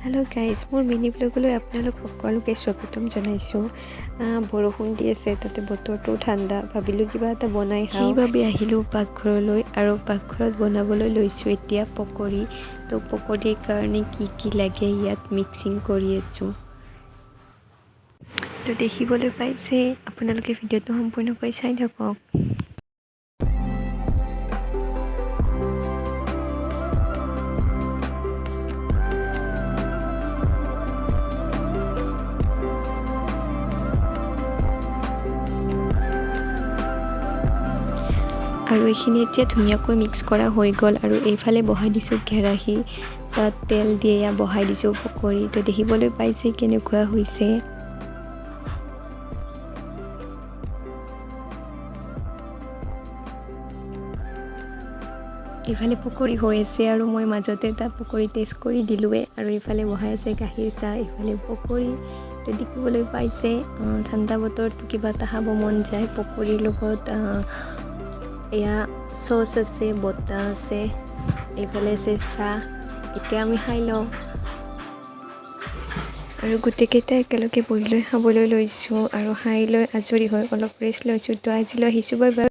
Hello' guys, মোৰ mini ব্লগলৈ আপোনালোক সকলোকে স্বাগতম জনাইছোঁ। বৰষুণ দি আছে, তাতে বতৰটো ঠাণ্ডা, ভাবিলোঁ কিবা এটা বনাই খাওঁ। সেইবাবে আহিলোঁ পাকঘৰলৈ আৰু পাকঘৰত বনাবলৈ লৈছোঁ এতিয়া পকৰি। তো পকৰিৰ কাৰণে কি লাগে ইয়াত মিক্সিং কৰি আছোঁ। তো দেখিবলৈ পাইছে, আপোনালোকে ভিডিঅ'টো সম্পূৰ্ণকৈ চাই থাকক। আৰু এইখিনি এতিয়া ধুনীয়াকৈ মিক্স কৰা হৈ গ'ল আৰু এইফালে বহাই দিছোঁ কেৰাহী, তাত তেল দি এয়া বহাই দিছোঁ পকৰি। তো দেখিবলৈ পাইছে কেনেকুৱা হৈছে। ইফালে পকৰি হৈ আছে আৰু মই মাজতে এটা পকৰি টেষ্ট কৰি দিলোঁৱে। আৰু ইফালে বহাই আছে গাখীৰ চাহ, ইফালে পকৰি। তো দেখিবলৈ পাইছে ঠাণ্ডা বতৰটো কিবা এটা খাব মন যায়। পকৰিৰ লগত এয়া চচ আছে, বটা আছে, এইফালে আছে চাহ। এতিয়া আমি খাই লওঁ আৰু গোটেইকেইটা একেলগে বহি লৈ খাবলৈ লৈছোঁ আৰু খাই লৈ আজৰি হৈ অলপ ৰেষ্ট লৈছোঁ। তো আজিলৈ আহিছোঁ, বাই বাই।